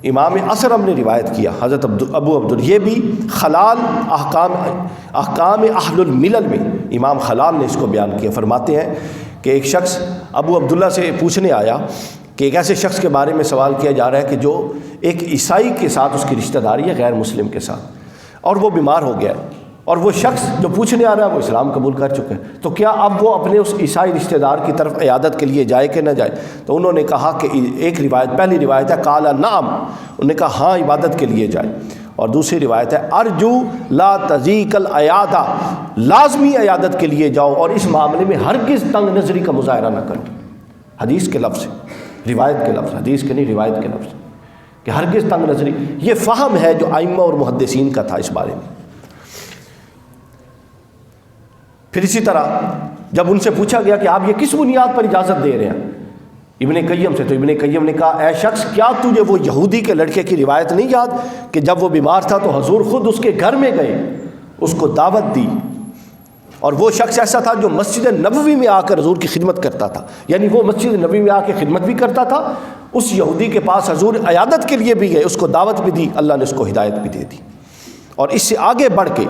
امام اسرم نے روایت کیا حضرت ابو عبد، یہ بھی خلال احکام اہل الملل میں امام خلال نے اس کو بیان کیا. فرماتے ہیں کہ ایک شخص ابو عبداللہ سے پوچھنے آیا کہ ایک ایسے شخص کے بارے میں سوال کیا جا رہا ہے کہ جو ایک عیسائی کے ساتھ اس کی رشتہ داری ہے، غیر مسلم کے ساتھ، اور وہ بیمار ہو گیا ہے، اور وہ شخص جو پوچھنے آ رہا ہے وہ اسلام قبول کر چکا ہے، تو کیا اب وہ اپنے اس عیسائی رشتہ دار کی طرف عیادت کے لیے جائے کہ نہ جائے؟ تو انہوں نے کہا کہ ایک روایت، پہلی روایت ہے قال نعم، انہوں نے کہا ہاں عبادت کے لیے جائے، اور دوسری روایت ہے ارجو لا تزیک العیادہ، لازمی عیادت کے لیے جاؤ اور اس معاملے میں ہرگز تنگ نظری کا مظاہرہ نہ کرو. حدیث کے لفظ، روایت کے لفظ، حدیث کے نہیں روایت کے لفظ، کہ ہرگز تنگ نظری. یہ فہم ہے جو ائمہ اور محدثین کا تھا اس بارے میں. پھر اسی طرح جب ان سے پوچھا گیا کہ آپ یہ کس بنیاد پر اجازت دے رہے ہیں ابن قیم سے، تو ابن قیم نے کہا اے شخص، کیا تجھے وہ یہودی کے لڑکے کی روایت نہیں یاد کہ جب وہ بیمار تھا تو حضور خود اس کے گھر میں گئے، اس کو دعوت دی، اور وہ شخص ایسا تھا جو مسجد نبوی میں آ کر حضور کی خدمت کرتا تھا، یعنی وہ مسجد نبوی میں آ کے خدمت بھی کرتا تھا، اس یہودی کے پاس حضور عیادت کے لیے بھی گئے، اس کو دعوت بھی دی، اللہ نے اس کو ہدایت بھی دے دی. اور اس سے آگے بڑھ کے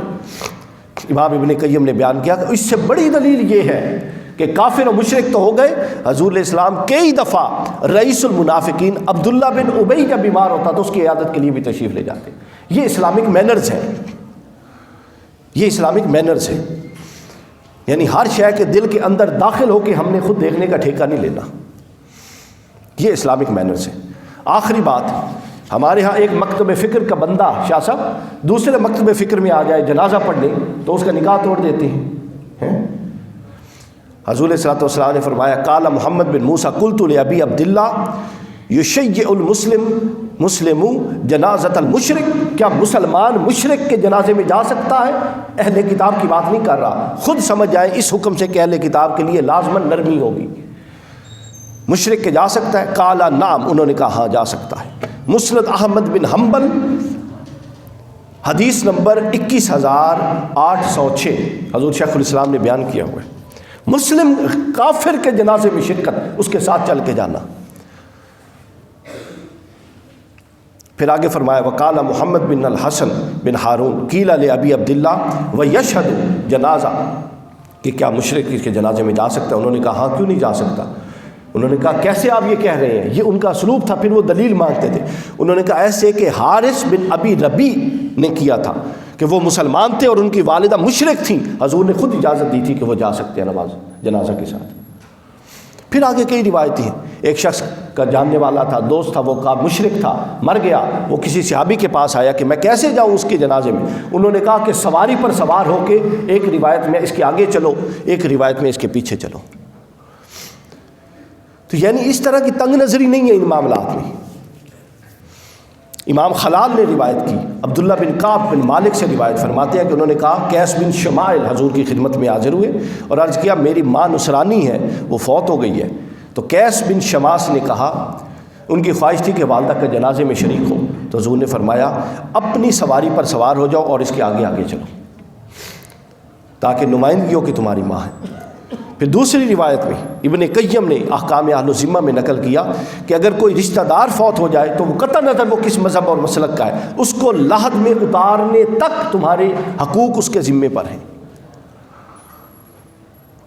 امام ابن قیم نے بیان کیا کہ اس سے بڑی دلیل یہ ہے کہ کافر و مشرک تو ہو گئے، حضور علیہ السلام کئی دفعہ رئیس المنافقین عبداللہ بن ابی جب بیمار ہوتا تو اس کی عیادت کے لیے بھی تشریف لے جاتے. یہ اسلامک مینرز ہے، یہ اسلامک مینرز ہے، یعنی ہر شے کے دل کے اندر داخل ہو کے ہم نے خود دیکھنے کا ٹھیکہ نہیں لینا، یہ اسلامک مینرز ہے. آخری بات، ہمارے ہاں ایک مکتب فکر کا بندہ شاہ صاحب دوسرے مکتب فکر میں آ جائے جنازہ پڑھنے تو اس کا نکاح توڑ دیتے ہیں. حضور صلی اللہ علیہ وسلم نے فرمایا قال محمد بن موسیٰ قلت لأبی عبداللہ یشیع المسلم جنازۃ المشرک، کیا مسلمان مشرک کے جنازے میں جا سکتا ہے؟ اہل کتاب کی بات نہیں کر رہا، خود سمجھ جائیں اس حکم سے کہ اہل کتاب کے لیے لازماً نرمی ہوگی. مشرک کے جا سکتا ہے؟ قال نعم، انہوں نے کہا ہاں جا سکتا ہے. مسند احمد بن حنبل حدیث نمبر 21806 حضور شیخ الاسلام نے بیان کیا ہوا ہے. مسلم کافر کے جنازے میں شرکت، اس کے ساتھ چل کے جانا. پھر آگے فرمایا وقال محمد بن الحسن بن ہارون قیل لأبی عبداللہ ویشہد جنازہ، کہ کیا مشرک کے جنازے میں جا سکتا ہے؟ انہوں نے کہا ہاں کیوں نہیں جا سکتا. انہوں نے کہا کیسے آپ یہ کہہ رہے ہیں؟ یہ ان کا اسلوب تھا، پھر وہ دلیل مانگتے تھے. انہوں نے کہا ایسے کہ حارث بن ابی ربی نے کیا تھا کہ وہ مسلمان تھے اور ان کی والدہ مشرک تھیں، حضور نے خود اجازت دی تھی کہ وہ جا سکتے ہیں نماز جنازہ کے ساتھ. پھر آگے کئی روایتیں ہیں. ایک شخص کا جاننے والا تھا، دوست تھا، وہ کا مشرک تھا، مر گیا، وہ کسی صحابی کے پاس آیا کہ میں کیسے جاؤں اس کے جنازے میں؟ انہوں نے کہا کہ سواری پر سوار ہو کے ایک روایت میں اس کے آگے چلو، ایک روایت میں اس کے پیچھے چلو. تو یعنی اس طرح کی تنگ نظری نہیں ہے ان معاملات میں. امام خلال نے روایت کی، عبداللہ بن کعب بن مالک سے روایت فرماتے ہیں کہ انہوں نے کہا قیس بن شمائل حضور کی خدمت میں حاضر ہوئے اور عرض کیا میری ماں نصرانی ہے، وہ فوت ہو گئی ہے. تو قیس بن شماس نے کہا، ان کی خواہش تھی کہ والدہ کے جنازے میں شریک ہو، تو حضور نے فرمایا اپنی سواری پر سوار ہو جاؤ اور اس کے آگے آگے چلو تاکہ نمائندگی ہو کہ تمہاری ماں ہے. پھر دوسری روایت میں ابن قیم نے احکام اہل الذمہ میں نقل کیا کہ اگر کوئی رشتہ دار فوت ہو جائے تو وہ قطع نظر وہ کس مذہب اور مسلک کا ہے، اس کو لحد میں اتارنے تک تمہارے حقوق اس کے ذمے پر ہیں.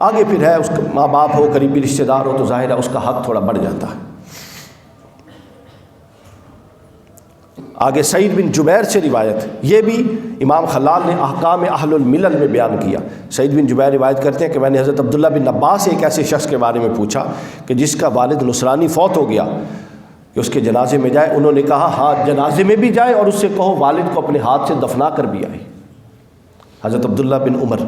آگے پھر ہے اس کا ماں باپ ہو، قریبی رشتہ دار ہو تو ظاہر ہے اس کا حق تھوڑا بڑھ جاتا ہے. آگے سعید بن جبیر سے روایت، یہ بھی امام خلال نے احکام اہل الملل میں بیان کیا. سعید بن جبیر روایت کرتے ہیں کہ میں نے حضرت عبداللہ بن عباس سے ایک ایسے شخص کے بارے میں پوچھا کہ جس کا والد نصرانی فوت ہو گیا کہ اس کے جنازے میں جائے. انہوں نے کہا ہاں جنازے میں بھی جائے اور اس سے کہو والد کو اپنے ہاتھ سے دفنا کر بھی آئے. حضرت عبداللہ بن عمر.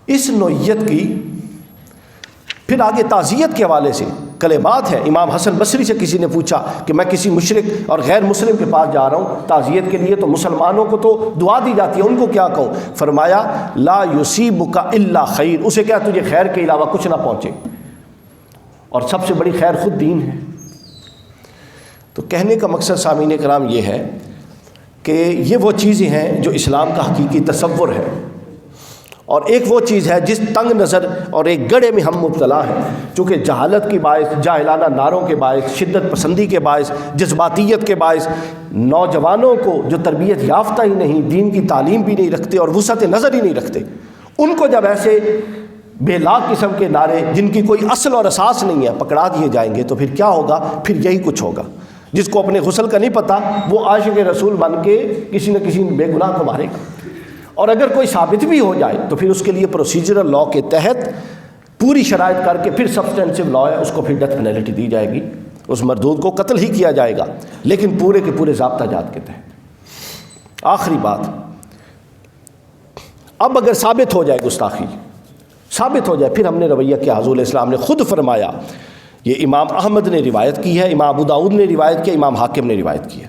اس نوعیت کی پھر آگے تعزیت کے حوالے سے کلمات ہے. امام حسن بصری سے کسی نے پوچھا کہ میں کسی مشرک اور غیر مسلم کے پاس جا رہا ہوں تعزیت کے لیے، تو مسلمانوں کو تو دعا دی جاتی ہے، ان کو کیا کہوں؟ فرمایا لا یصیبک الا خیر، اسے کیا تجھے خیر کے علاوہ کچھ نہ پہنچے، اور سب سے بڑی خیر خود دین ہے. تو کہنے کا مقصد سامعین کرام یہ ہے کہ یہ وہ چیزیں ہیں جو اسلام کا حقیقی تصور ہے، اور ایک وہ چیز ہے جس تنگ نظر اور ایک گڑھے میں ہم مبتلا ہیں، چونکہ جہالت کے باعث، جاہلانہ نعروں کے باعث، شدت پسندی کے باعث، جذباتیت کے باعث نوجوانوں کو جو تربیت یافتہ ہی نہیں، دین کی تعلیم بھی نہیں رکھتے اور وسعت نظر ہی نہیں رکھتے، ان کو جب ایسے بے لاگ قسم کے نعرے جن کی کوئی اصل اور اساس نہیں ہے پکڑا دیے جائیں گے تو پھر کیا ہوگا؟ پھر یہی کچھ ہوگا۔ جس کو اپنے غسل کا نہیں پتہ وہ عاشق رسول بن کے کسی نہ کسی بے گناہ کو مارے گا، اور اگر کوئی ثابت بھی ہو جائے تو پھر اس کے لیے پروسیجرل لاء کے تحت پوری شرائط کر کے پھر سبسٹینسو لاء ہے، اس کو پھر ڈیتھ پینلٹی دی جائے گی، اس مردود کو قتل ہی کیا جائے گا، لیکن پورے کے پورے ضابطہ جات کے تحت۔ آخری بات، اب اگر ثابت ہو جائے گستاخی، ثابت ہو جائے، پھر ہم نے رویہ کیا؟ حضور علیہ السلام نے خود فرمایا، یہ امام احمد نے روایت کی ہے، امام ابو داؤد نے روایت کی ہے، امام حاکم نے روایت کی ہے،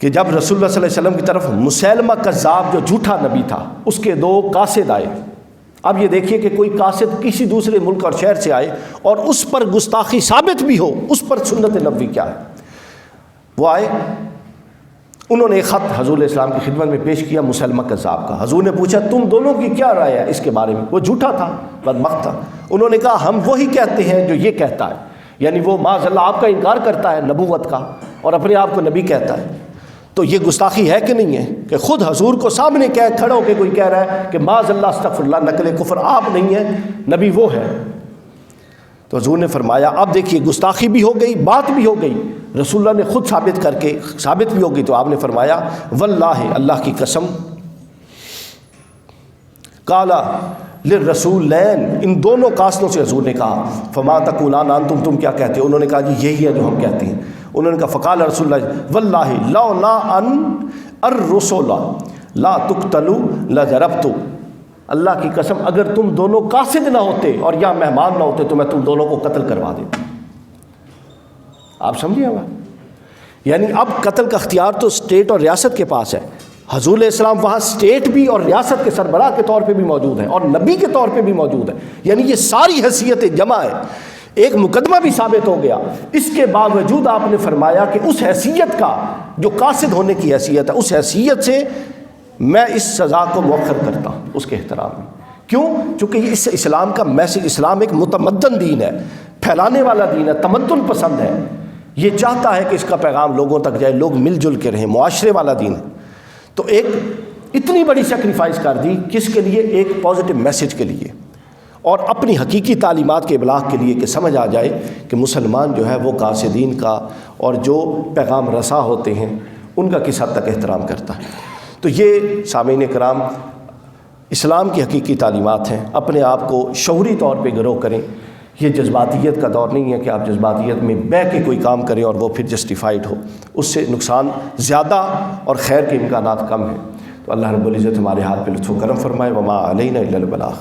کہ جب رسول اللہ صلی اللہ علیہ وسلم کی طرف مسیلمہ کذاب جو جھوٹا نبی تھا اس کے 2 قاصد آئے۔ اب یہ دیکھیے کہ کوئی قاصد کسی دوسرے ملک اور شہر سے آئے اور اس پر گستاخی ثابت بھی ہو، اس پر سنت نبوی کیا ہے؟ وہ آئے، انہوں نے ایک خط حضور علیہ السلام کی خدمت میں پیش کیا مسیلمہ کذاب کا۔ حضور نے پوچھا تم دونوں کی کیا رائے ہے اس کے بارے میں؟ وہ جھوٹا تھا، بدبخت تھا۔ انہوں نے کہا ہم وہی کہتے ہیں جو یہ کہتا ہے، یعنی وہ معاذ اللہ آپ کا انکار کرتا ہے نبوت کا اور اپنے آپ کو نبی کہتا ہے۔ تو یہ گستاخی ہے کہ نہیں ہے کہ خود حضور کو سامنے کھڑا ہو کے کوئی کہہ رہا ہے کہ معاذ اللہ استغفر اللہ نقل کفر آپ نہیں ہیں، نبی وہ ہے؟ تو حضور نے فرمایا اب دیکھیے گستاخی بھی ہو گئی، بات بھی ہو گئی، رسول اللہ نے خود ثابت کر کے ثابت بھی ہو گئی، تو آپ نے فرمایا واللہ اللہ کی قسم، قالا للرسولین، ان دونوں قاصدوں سے حضور نے کہا، فما تقولان انتم، تم کیا کہتے ہو؟ انہوں نے کہا جی یہی ہے جو ہم کہتے ہیں۔ انہوں نے کہا فقال رسول اللہ واللہ لولا ان الرسول لا تقتلوا لضربت، اللہ کی قسم اگر تم دونوں قاصد نہ ہوتے اور یا مہمان نہ ہوتے تو میں تم دونوں کو قتل کروا دیتا۔ آپ سمجھیے گا، یعنی اب قتل کا اختیار تو اسٹیٹ اور ریاست کے پاس ہے، حضور علیہ السلام وہاں اسٹیٹ بھی اور ریاست کے سربراہ کے طور پہ بھی موجود ہیں اور نبی کے طور پہ بھی موجود ہیں، یعنی یہ ساری حیثیتیں جمع ہے، ایک مقدمہ بھی ثابت ہو گیا، اس کے باوجود آپ نے فرمایا کہ اس حیثیت کا جو قاصد ہونے کی حیثیت ہے اس حیثیت سے میں اس سزا کو مؤخر کرتا ہوں اس کے احترام میں۔ کیوں؟ چونکہ اس اسلام کا میسج، اسلام ایک متمدن دین ہے، پھیلانے والا دین ہے، تمدن پسند ہے، یہ چاہتا ہے کہ اس کا پیغام لوگوں تک جائے، لوگ مل جل کے رہیں، معاشرے والا دین ہے۔ تو ایک اتنی بڑی سیکریفائس کر دی کس کے لیے؟ ایک پازیٹیو میسج کے لیے اور اپنی حقیقی تعلیمات کے ابلاغ کے لیے، کہ سمجھ آ جائے کہ مسلمان جو ہے وہ قاصدین کا اور جو پیغام رساں ہوتے ہیں ان کا کس حد تک احترام کرتا ہے۔ تو یہ سامعین کرام اسلام کی حقیقی تعلیمات ہیں، اپنے آپ کو شعوری طور پہ گرو کریں، یہ جذباتیت کا دور نہیں ہے کہ آپ جذباتیت میں بہہ کے کوئی کام کریں اور وہ پھر جسٹیفائڈ ہو، اس سے نقصان زیادہ اور خیر کے امکانات کم ہیں۔ تو اللہ رب العزت ہمارے ہاتھ پہ لطف و کرم فرمائے، وما علینا الا البلاغ۔